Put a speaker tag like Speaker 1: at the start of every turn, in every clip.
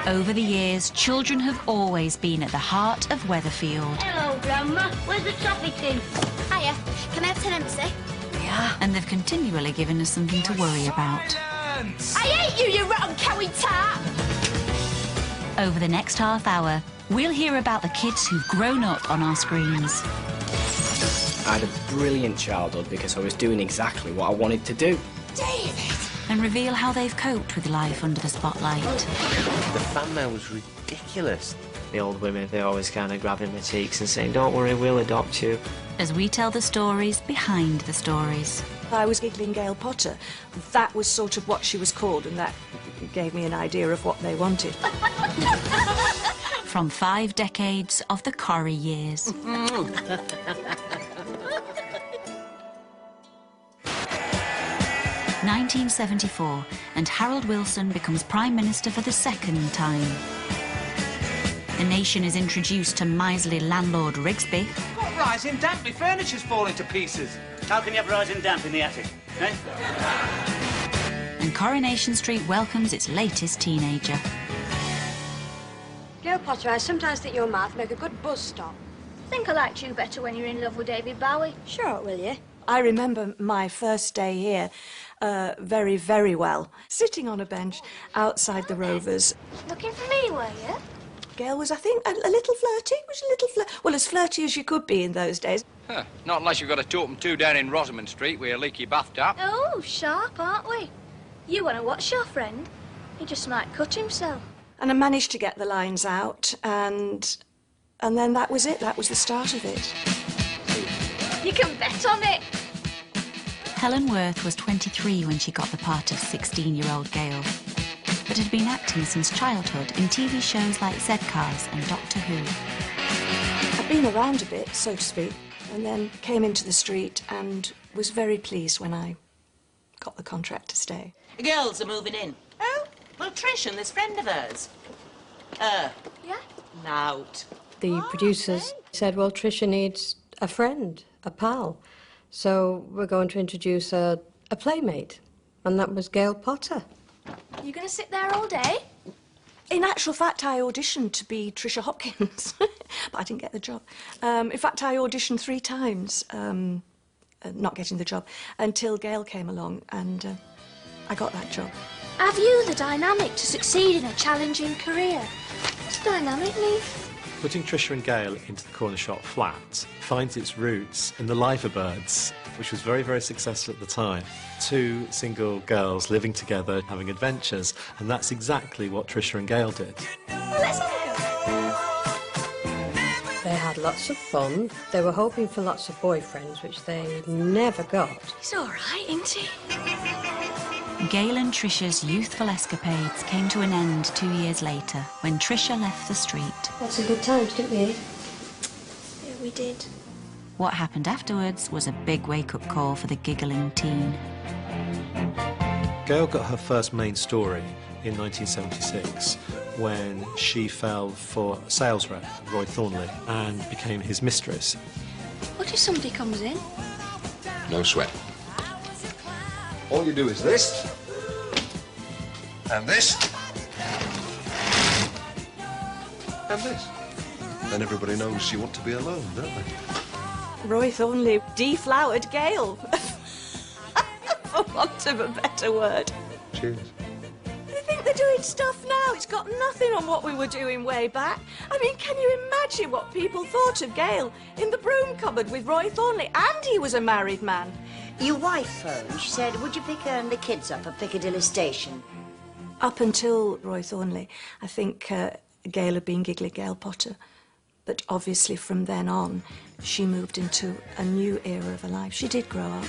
Speaker 1: Over the years, children have always been at the heart of Weatherfield.
Speaker 2: Hello, Grandma. Where's the toffee tin?
Speaker 3: Hiya. Can I have 10 embassy?
Speaker 1: Yeah. And they've continually given us something to worry about.
Speaker 3: I hate you, you rotten cowie tart!
Speaker 1: Over the next half hour, we'll hear about the kids who've grown up on our screens.
Speaker 4: I had a brilliant childhood because I was doing exactly what I wanted to do.
Speaker 3: David!
Speaker 1: And reveal how they've coped with life under the spotlight.
Speaker 5: The fan mail was ridiculous. The old women, they're always kind of grabbing my cheeks and saying, don't worry, we'll adopt you.
Speaker 1: As we tell the stories behind the stories.
Speaker 6: I was giggling Gail Potter. That was sort of what she was called, and that gave me an idea of what they wanted.
Speaker 1: From 5 decades of the Corrie years. 1974, and Harold Wilson becomes Prime Minister for the second time. The nation is introduced to miserly landlord Rigsby.
Speaker 7: What rising damp? My furniture's falling to pieces.
Speaker 8: How can you have rising damp in the attic, eh?
Speaker 1: And Coronation Street welcomes its latest teenager.
Speaker 9: Gail Potter, I sometimes think your mouth make a good bus stop.
Speaker 2: I think I liked you better when you were in love with David Bowie.
Speaker 9: Sure, will you?
Speaker 6: I remember my first day here very, very well. Sitting on a bench outside the Rovers.
Speaker 2: Looking for me, were you?
Speaker 6: Gail was, I think, a little flirty. Was a little well, as flirty as you could be in those days.
Speaker 10: Huh, not unless you've got a 2 and 2 down in Rosamond Street with a leaky bathtub.
Speaker 2: Oh, sharp, aren't we? You want to watch your friend? He just might cut himself.
Speaker 6: And I managed to get the lines out, and then that was it. That was the start of it.
Speaker 2: You can bet on it.
Speaker 1: Helen Worth was 23 when she got the part of 16-year-old Gail, but had been acting since childhood in TV shows like Z-Cars and Doctor Who.
Speaker 6: I've been around a bit, so to speak, and then came into the street and was very pleased when I got the contract to stay.
Speaker 11: The girls are moving in. Oh, well, Trish and this friend of hers. Yeah? Nout.
Speaker 12: The producers said, well, Tricia needs a friend, a pal. So we're going to introduce a playmate. And that was Gail Potter.
Speaker 2: You going to sit there all day?
Speaker 6: In actual fact, I auditioned to be Tricia Hopkins, but I didn't get the job. In fact, I auditioned 3 times, not getting the job, until Gail came along and I got that job.
Speaker 2: Have you the dynamic to succeed in a challenging career? It's dynamic, Leaf.
Speaker 13: Putting Tricia and Gail into the corner shop flat finds its roots in the Liverbirds, which was very, very successful at the time. 2 single girls living together, having adventures, and that's exactly what Tricia and Gail did.
Speaker 12: They had lots of fun. They were hoping for lots of boyfriends, which they never got.
Speaker 2: He's all right, isn't he?
Speaker 1: Gail and Tricia's youthful escapades came to an end 2 years later when Tricia left the street.
Speaker 12: Had some good times, didn't we?
Speaker 2: Yeah, we did.
Speaker 1: What happened afterwards was a big wake-up call for the giggling teen.
Speaker 13: Gail got her first main story in 1976 when she fell for a sales rep, Roy Thornley, and became his mistress.
Speaker 2: What if somebody comes in?
Speaker 14: No sweat. All you do is this, and this, and this. Then everybody knows you want to be alone, don't they?
Speaker 6: Roy Thornley deflowered Gail, for want of a better word.
Speaker 14: Cheers.
Speaker 6: I think they're doing stuff now. It's got nothing on what we were doing way back. I mean, can you imagine what people thought of Gail in the broom cupboard with Roy Thornley? And he was a married man.
Speaker 15: Your wife phoned. She said, would you pick her and the kids up at Piccadilly Station?
Speaker 6: Up until Roy Thornley, I think Gail had been giggling Gail Potter. But obviously from then on, she moved into a new era of her life. She did grow up.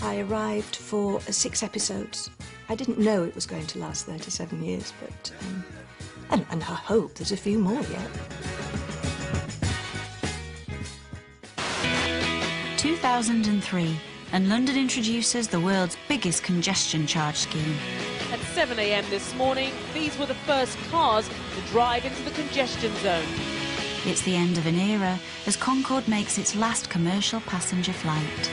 Speaker 6: I arrived for 6 episodes. I didn't know it was going to last 37 years, but... and I hope there's a few more yet.
Speaker 1: 2003, and London introduces the world's biggest congestion charge scheme.
Speaker 16: At 7 a.m. this morning, these were the first cars to drive into the congestion zone.
Speaker 1: It's the end of an era as Concorde makes its last commercial passenger flight.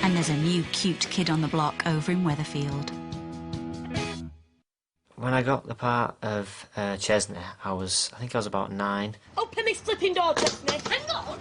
Speaker 1: And there's a new cute kid on the block over in Weatherfield.
Speaker 5: When I got the part of Chesney, I think I was about 9.
Speaker 16: Open this flipping door, Chesney. Hang on.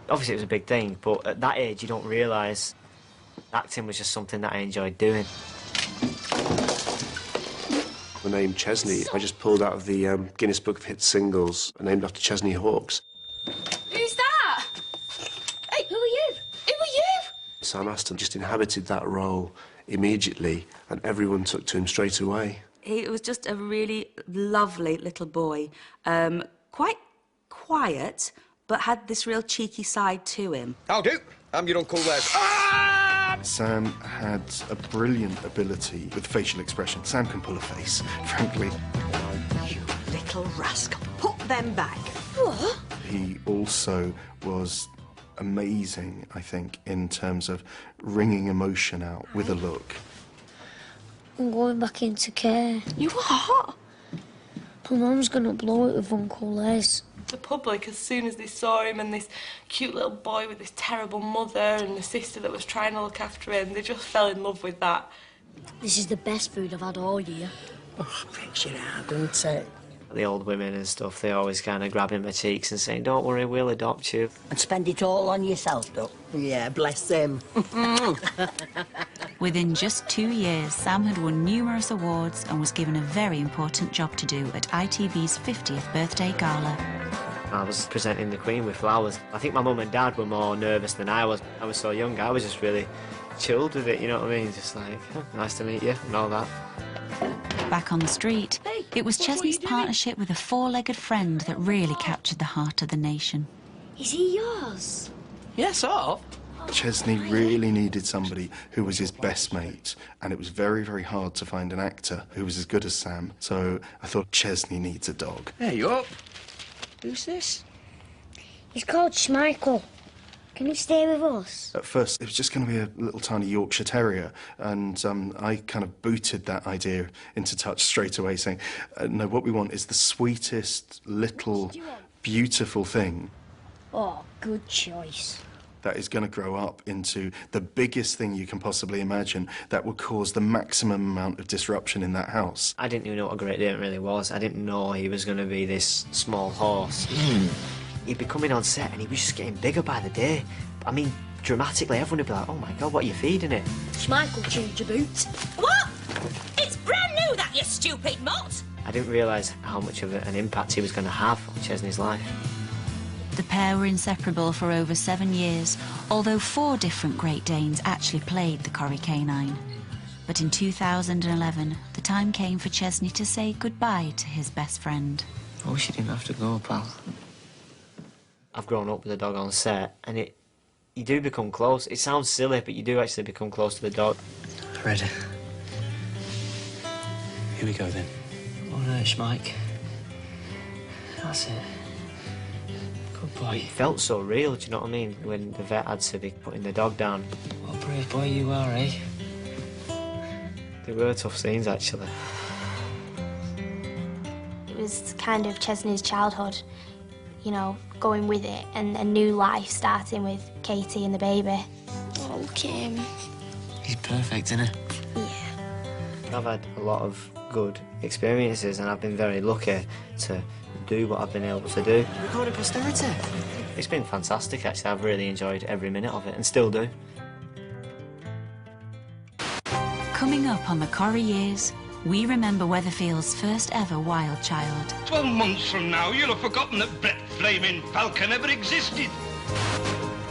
Speaker 5: Obviously, it was a big thing, but at that age, you don't realise acting was just something that I enjoyed doing.
Speaker 14: The name Chesney, I just pulled out of the Guinness Book of Hit Singles, named after Chesney Hawkes.
Speaker 3: Who's that? Hey, who are you? Who are you?
Speaker 14: Sam Aston just inhabited that role immediately, and everyone took to him straight away.
Speaker 17: He was just a really lovely little boy, quite quiet, but had this real cheeky side to him.
Speaker 18: How do? I'm your Uncle Les.
Speaker 14: Sam had a brilliant ability with facial expression. Sam can pull a face, frankly.
Speaker 17: You little rascal. Put them back.
Speaker 2: What?
Speaker 14: He also was amazing, I think, in terms of wringing emotion out with a look.
Speaker 2: I'm going back into care.
Speaker 3: You are?
Speaker 2: My mum's gonna blow it with Uncle Les.
Speaker 19: The public, as soon as they saw him and this cute little boy with this terrible mother and the sister that was trying to look after him, they just fell in love with that.
Speaker 2: This is the best food I've had all year.
Speaker 17: Oh, makes you hard, doesn't it?
Speaker 5: The old women and stuff, they always kind of grabbing my cheeks and saying, don't worry, we'll adopt you.
Speaker 17: And spend it all on yourself, though. Yeah, bless them.
Speaker 1: Within just 2 years, Sam had won numerous awards and was given a very important job to do at ITV's 50th birthday gala.
Speaker 5: I was presenting the Queen with flowers. I think my mum and dad were more nervous than I was. I was so young, I was just really chilled with it, you know what I mean? Just like, oh, nice to meet you and all that.
Speaker 1: Back on the street, it was Chesney's partnership with a four-legged friend that really captured the heart of the nation.
Speaker 2: Is he yours?
Speaker 4: Yes, of.
Speaker 14: Chesney really needed somebody who was his best mate, and it was very, very hard to find an actor who was as good as Sam. So I thought Chesney needs a dog.
Speaker 4: Hey, you up? Who's this?
Speaker 2: He's called Schmeichel. Can he stay with us?
Speaker 14: At first, it was just going to be a little tiny Yorkshire Terrier, and I kind of booted that idea into touch straight away, saying, no, what we want is the sweetest, little, beautiful thing.
Speaker 2: Oh, good choice.
Speaker 14: That is going to grow up into the biggest thing you can possibly imagine that will cause the maximum amount of disruption in that house.
Speaker 5: I didn't even know what a Great Dane really was. I didn't know he was going to be this small horse. He'd be coming on set and he was just getting bigger by the day. I mean, dramatically, everyone would be like, oh my God, what are you feeding it?
Speaker 2: Schmeichel chewed your boot.
Speaker 11: What? It's brand new, that, you stupid mutt!
Speaker 5: I didn't realise how much of an impact he was going to have on Chesney's life.
Speaker 1: The pair were inseparable for over 7 years, although 4 different Great Danes actually played the Corrie canine. But in 2011, the time came for Chesney to say goodbye to his best friend.
Speaker 5: I wish you didn't have to go, pal. I've grown up with a dog on set, and you do become close. It sounds silly, but you do actually become close to the dog.
Speaker 4: Ready. Here we go, then.
Speaker 5: All right, Mike. That's it. Good boy. It felt so real, do you know what I mean? When the vet had to be putting the dog down. What a brave boy you are, eh? They were tough scenes, actually.
Speaker 2: It was kind of Chesney's childhood, you know, going with it, and a new life starting with Katie and the baby. Oh, look at him.
Speaker 5: He's perfect, isn't he?
Speaker 2: Yeah.
Speaker 5: I've had a lot of good experiences, and I've been very lucky to do what I've been able to do. Recording posterity. It's been fantastic, actually. I've really enjoyed every minute of it, and still do.
Speaker 1: Coming up on the Corrie years, we remember Weatherfield's first ever wild child.
Speaker 20: 12 months from now, you'll have forgotten that Brett Flaming Falcon ever existed.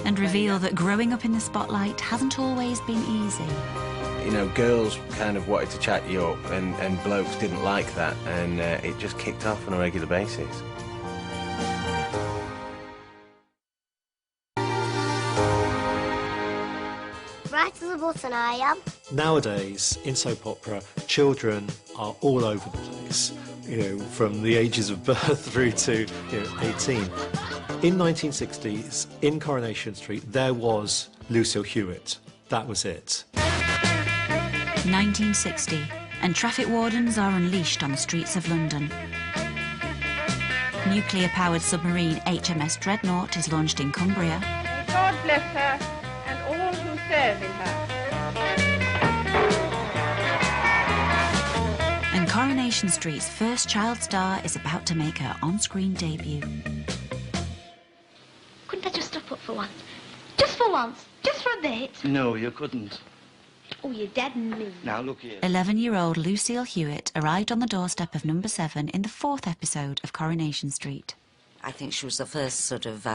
Speaker 1: And reveal that growing up in the spotlight hasn't always been easy.
Speaker 21: You know, girls kind of wanted to chat you up, and blokes didn't like that, and it just kicked off on a regular basis.
Speaker 2: Right as a button, I am.
Speaker 13: Nowadays, in soap opera, children are all over the place, you know, from the ages of birth through to 18. In 1960s, in Coronation Street, there was Lucille Hewitt. That was it.
Speaker 1: 1960, and traffic wardens are unleashed on the streets of London. Nuclear-powered submarine HMS Dreadnought is launched in Cumbria.
Speaker 22: May God bless her and all who serve in her.
Speaker 1: And Coronation Street's first child star is about to make her on-screen debut.
Speaker 2: Couldn't I just stop up for once? Just for once. Just for a bit.
Speaker 7: No, you couldn't.
Speaker 2: Oh, you're dead mean.
Speaker 7: Now, look here.
Speaker 1: 11-year-old Lucille Hewitt arrived on the doorstep of number 7 in the 4th episode of Coronation Street.
Speaker 17: I think she was the first sort of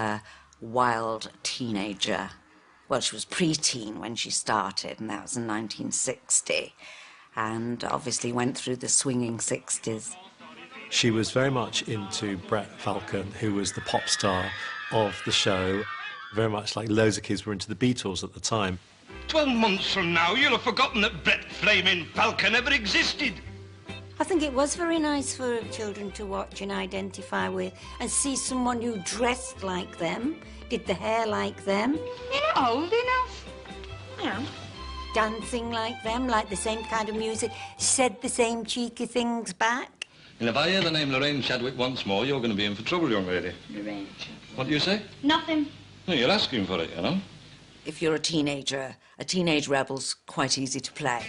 Speaker 17: wild teenager. Well, she was pre-teen when she started, and that was in 1960. And obviously went through the swinging 60s.
Speaker 13: She was very much into Brett Falcon, who was the pop star of the show, very much like loads of kids were into the Beatles at the time.
Speaker 20: 12 months from now, you'll have forgotten that Brett Flaming Falcon ever existed.
Speaker 15: I think it was very nice for children to watch and identify with and see someone who dressed like them, did the hair like them.
Speaker 3: You're not old enough. I am.
Speaker 15: Dancing like them, like the same kind of music, said the same cheeky things back.
Speaker 10: And if I hear the name Lorraine Chadwick once more, you're going to be in for trouble, young lady.
Speaker 2: Lorraine.
Speaker 10: What do you say?
Speaker 2: Nothing.
Speaker 10: No, you're asking for it, you know.
Speaker 17: If you're a teenage rebel's quite easy to play.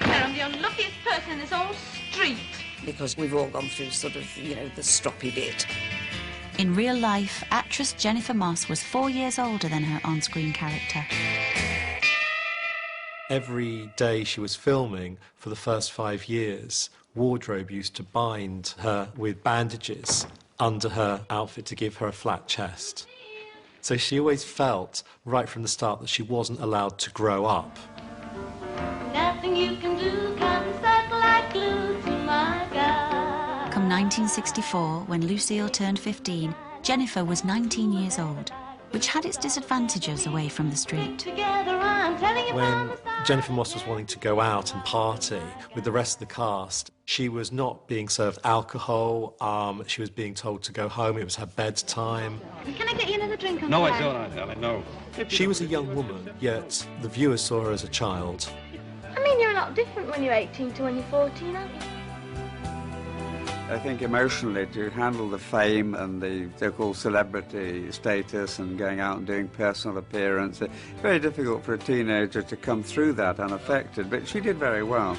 Speaker 3: I'm the unluckiest person in this whole street.
Speaker 17: Because we've all gone through sort of, you know, the stroppy bit.
Speaker 1: In real life, actress Jennifer Moss was 4 years older than her on-screen character.
Speaker 13: Every day she was filming for the first 5 years, wardrobe used to bind her with bandages under her outfit to give her a flat chest. So she always felt, right from the start, that she wasn't allowed to grow up.
Speaker 2: Nothing you can do comes stuck like glue to my God.
Speaker 1: Come 1964, when Lucille turned 15, Jennifer was 19 years old, which had its disadvantages away from the street.
Speaker 13: When Jennifer Moss was wanting to go out and party with the rest of the cast, she was not being served alcohol, she was being told to go home, it was her bedtime.
Speaker 2: Can I get you another drink?
Speaker 20: No, I don't, Helen, no.
Speaker 13: She was a young woman, yet the viewers saw her as a child.
Speaker 2: I mean, you're a lot different when you're 18 to when you're 14, aren't you?
Speaker 8: I think emotionally, to handle the fame and the so-called celebrity status and going out and doing personal appearance, it's very difficult for a teenager to come through that unaffected, but she did very well.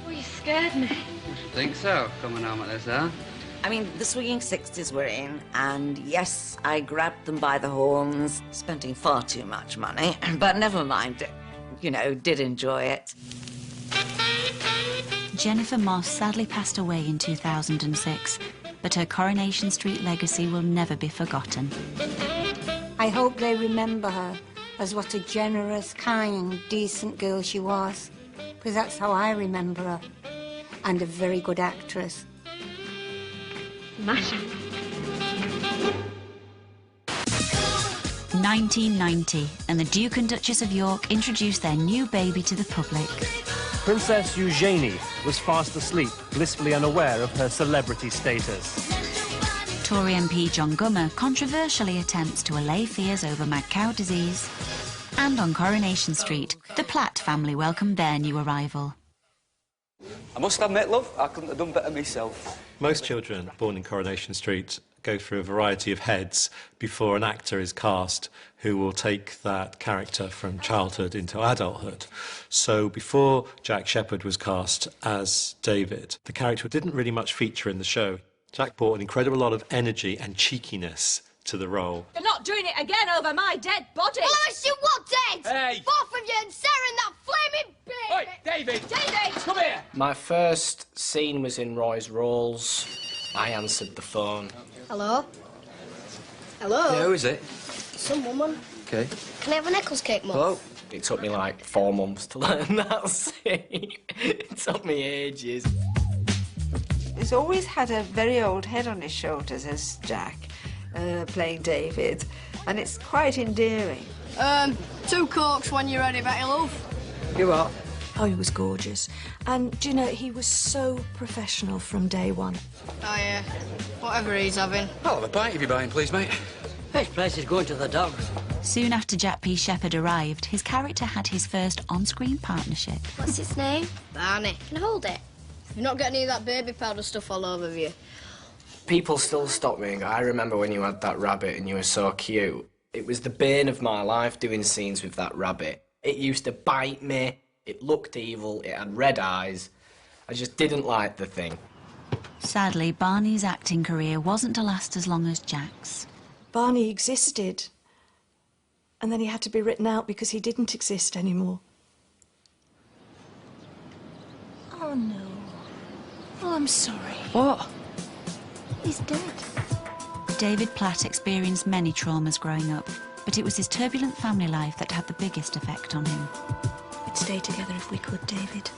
Speaker 3: Oh, you scared me.
Speaker 23: You should think so, coming home at this, huh?
Speaker 17: I mean, the swinging 60s were in, and yes, I grabbed them by the horns, spending far too much money, but never mind, you know, did enjoy it.
Speaker 1: Jennifer Moss sadly passed away in 2006, but her Coronation Street legacy will never be forgotten.
Speaker 9: I hope they remember her as what a generous, kind, decent girl she was, because that's how I remember her, and a very good actress.
Speaker 3: Smashing.
Speaker 1: 1990, and the Duke and Duchess of York introduced their new baby to the public.
Speaker 24: Princess Eugenie was fast asleep, blissfully unaware of her celebrity status.
Speaker 1: Tory MP John Gummer controversially attempts to allay fears over mad cow disease. And on Coronation Street, the Platt family welcomed their new arrival.
Speaker 25: I must admit, love, I couldn't have done better myself.
Speaker 13: Most children born in Coronation Street go through a variety of heads before an actor is cast who will take that character from childhood into adulthood. So before Jack Shepherd was cast as David, the character didn't really much feature in the show. Jack brought an incredible lot of energy and cheekiness to the role.
Speaker 3: You're not doing it again over my dead body.
Speaker 2: Well, I see what, Dad?
Speaker 3: Hey!
Speaker 2: Both of you and Sarah and that flaming bitch!
Speaker 20: Oi, David!
Speaker 3: David!
Speaker 20: Come here!
Speaker 4: My first scene was in Roy's Rolls. I answered the phone.
Speaker 2: Hello? Hello?
Speaker 18: Yeah, who is it?
Speaker 2: Some woman.
Speaker 18: Okay.
Speaker 2: Can I have an Eccles cake, Mum?
Speaker 18: Hello?
Speaker 4: It took me like 4 months to learn that scene. It took me ages.
Speaker 26: He's always had a very old head on his shoulders as Jack, playing David, and it's quite endearing.
Speaker 2: 2 cokes when you're ready, Betty Love.
Speaker 26: You what?
Speaker 6: Oh, he was gorgeous. And, do you know, he was so professional from day one.
Speaker 2: Oh, yeah. Whatever he's having.
Speaker 18: I'll have a pint if you're buying, please, mate.
Speaker 11: Best place is going to the dogs.
Speaker 1: Soon after Jack P. Shepherd arrived, his character had his first on-screen partnership.
Speaker 2: What's its name? Barney. Can I hold it? You're not getting any of that baby powder stuff all over you.
Speaker 4: People still stop me and go, I remember when you had that rabbit and you were so cute. It was the bane of my life doing scenes with that rabbit. It used to bite me, it looked evil, it had red eyes. I just didn't like the thing.
Speaker 1: Sadly, Barney's acting career wasn't to last as long as Jack's.
Speaker 6: Barney existed, and then he had to be written out because he didn't exist anymore.
Speaker 1: Oh, no. Oh, I'm sorry.
Speaker 4: What?
Speaker 1: He's dead. David Platt experienced many traumas growing up, but it was his turbulent family life that had the biggest effect on him.
Speaker 6: We'd stay together if we could, David.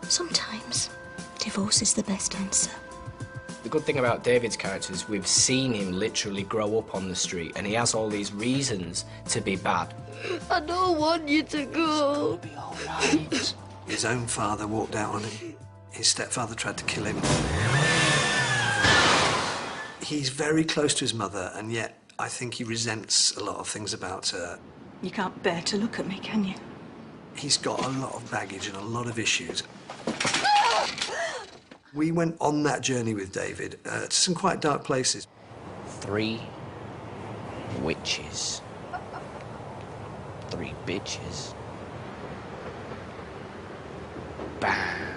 Speaker 6: Sometimes divorce is the best answer.
Speaker 4: The good thing about David's character is we've seen him literally grow up on the street, and he has all these reasons to be bad.
Speaker 5: I don't want you to go.
Speaker 7: It'll be all right. His own father walked out on him. His stepfather tried to kill him. He's very close to his mother, and yet I think he resents a lot of things about her.
Speaker 6: You can't bear to look at me, can you?
Speaker 7: He's got a lot of baggage and a lot of issues. We went on that journey with David to some quite dark places.
Speaker 21: 3 witches. 3 bitches. Bam.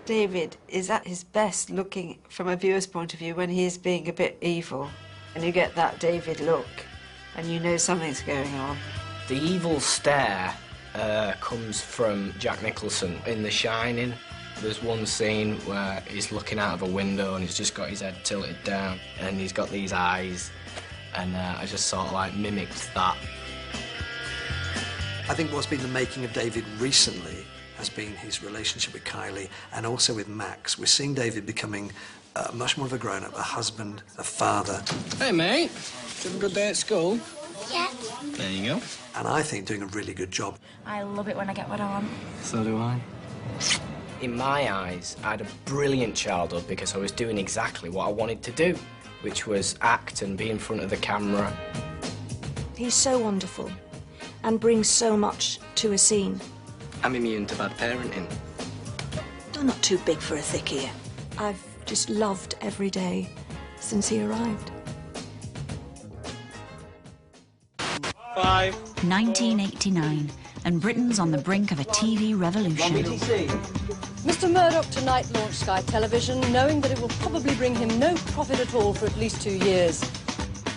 Speaker 26: David is at his best looking from a viewer's point of view when he is being a bit evil. And you get that David look, and you know something's going on.
Speaker 4: The evil stare comes from Jack Nicholson in The Shining. There's one scene where he's looking out of a window and he's just got his head tilted down and he's got these eyes, and I just sort of like mimicked that.
Speaker 7: I think what's been the making of David recently has been his relationship with Kylie and also with Max. We're seeing David becoming much more of a grown-up, a husband, a father.
Speaker 20: Hey, mate. Did you have a good day at school?
Speaker 2: Yeah.
Speaker 20: There you go.
Speaker 7: And I think doing a really good job.
Speaker 2: I love it when I get what I want.
Speaker 20: So do I.
Speaker 4: In my eyes, I had a brilliant childhood because I was doing exactly what I wanted to do, which was act and be in front of the camera.
Speaker 6: He's so wonderful and brings so much to a scene.
Speaker 4: I'm immune to bad parenting.
Speaker 6: You're not too big for a thick ear. I've just loved every day since he arrived.
Speaker 1: 5. 1989, and Britain's on the brink of a TV revolution.
Speaker 12: Mr. Murdoch tonight launched Sky Television, knowing that it will probably bring him no profit at all for at least 2 years.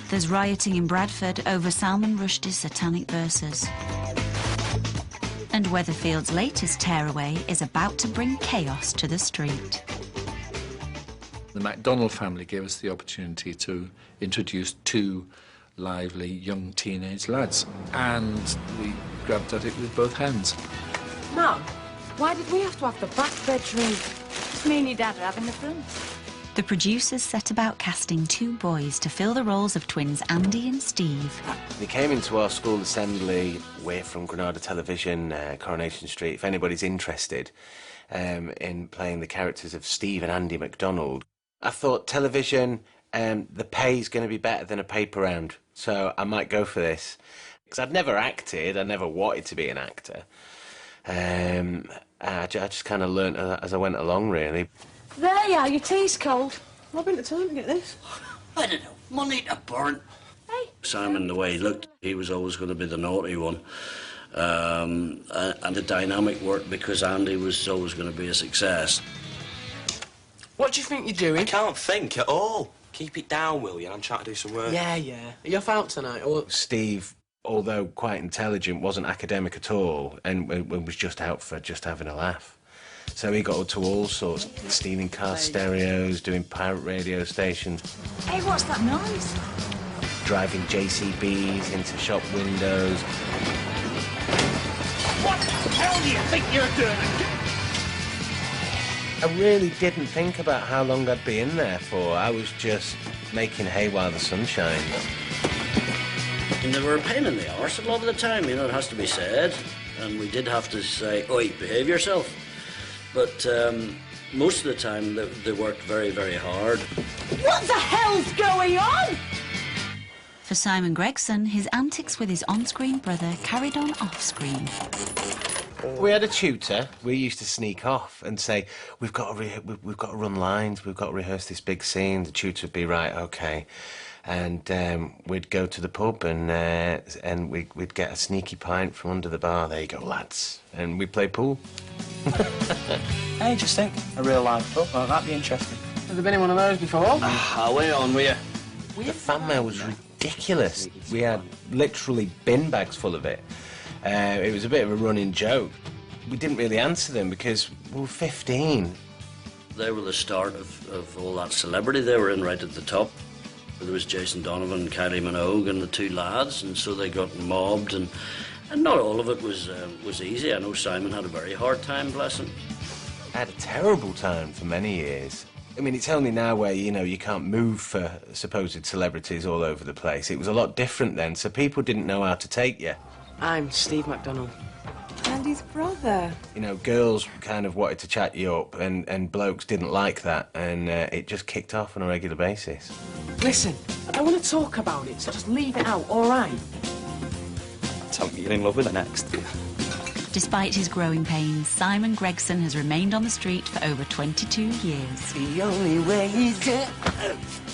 Speaker 1: There's rioting in Bradford over Salman Rushdie's satanic verses. And Weatherfield's latest tearaway is about to bring chaos to the street.
Speaker 14: The MacDonald family gave us the opportunity to introduce 2 lively young teenage lads, and we grabbed at it with both hands.
Speaker 16: Mum, why did we have to have the back bedroom? Just me and your dad are having the front.
Speaker 1: The producers set about casting 2 boys to fill the roles of twins Andy and Steve.
Speaker 21: They came into our school assembly. We're from Granada Television, Coronation Street. If anybody's interested in playing the characters of Steve and Andy MacDonald, I thought television, the pay's going to be better than a paper round, so I might go for this. Because I'd never acted, I never wanted to be an actor. I just kind of learnt as I went along, really.
Speaker 16: There you are, your tea's cold. I've been to time to get this.
Speaker 19: I don't know, money to burn.
Speaker 16: Hey.
Speaker 19: Simon, the way he looked, he was always going to be the naughty one. And the dynamic worked because Andy was always going to be a success.
Speaker 27: What do you think you're doing?
Speaker 28: I can't think at all. Keep it down, will you? I'm trying to do some work.
Speaker 27: Yeah, yeah. Are you off out tonight, or...?
Speaker 21: Steve, although quite intelligent, wasn't academic at all, and was just out for just having a laugh. So he got up to all sorts, stealing car stereos, doing pirate radio stations.
Speaker 16: Hey, what's that noise?
Speaker 21: Driving JCBs into shop windows.
Speaker 28: What the hell do you think you're doing?
Speaker 21: I really didn't think about how long I'd be in there for. I was just making hay while the sun shined.
Speaker 19: And they were a pain in the arse a lot of the time, you know, it has to be said. And we did have to say, oi, behave yourself. But most of the time, they worked very, very hard.
Speaker 16: What the hell's going on?
Speaker 1: For Simon Gregson, his antics with his on-screen brother carried on off-screen.
Speaker 21: We had a tutor. We used to sneak off and say, we've got to run lines, we've got to rehearse this big scene. The tutor would be right, OK. And we'd go to the pub and we'd get a sneaky pint from under the bar. There you go, lads. And we'd play pool.
Speaker 28: Hey, just think, a real live pub. Well, that'd be interesting.
Speaker 27: Has there been in one of those before?
Speaker 28: Way on, will you?
Speaker 21: The fan mail was ridiculous. We had literally bin bags full of it. It was a bit of a running joke. We didn't really answer them because we were 15.
Speaker 19: They were the start of all that celebrity. They were in right at the top. There was Jason Donovan and Kylie Minogue and the two lads, and so they got mobbed, and not all of it was easy. I know Simon had a very hard time, bless him.
Speaker 21: I had a terrible time for many years. I mean, it's only now where, you know, you can't move for supposed celebrities all over the place. It was a lot different then, so people didn't know how to take you.
Speaker 27: I'm Steve McDonald.
Speaker 26: Andy's brother.
Speaker 21: You know, girls kind of wanted to chat you up, and blokes didn't like that, and it just kicked off on a regular basis.
Speaker 27: Listen, I don't want to talk about it, so just leave it out, all right?
Speaker 28: Tell me you're in love with her next.
Speaker 1: Despite his growing pains, Simon Gregson has remained on the street for over 22 years.
Speaker 28: The only way he's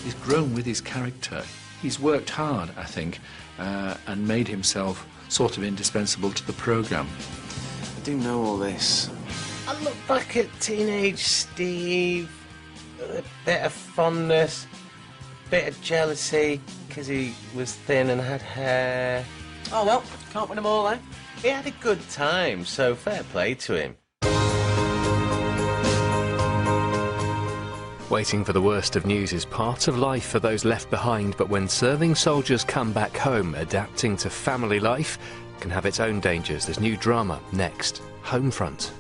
Speaker 14: He's grown with his character. He's worked hard, I think, and made himself sort of indispensable to the programme.
Speaker 21: I do know all this. I look back at teenage Steve, a bit of fondness, a bit of jealousy, because he was thin and had hair.
Speaker 27: Oh, well, can't win them all, eh?
Speaker 21: He had a good time, so fair play to him.
Speaker 8: Waiting for the worst of news is part of life for those left behind, but when serving soldiers come back home, adapting to family life can have its own dangers. There's new drama next. Homefront.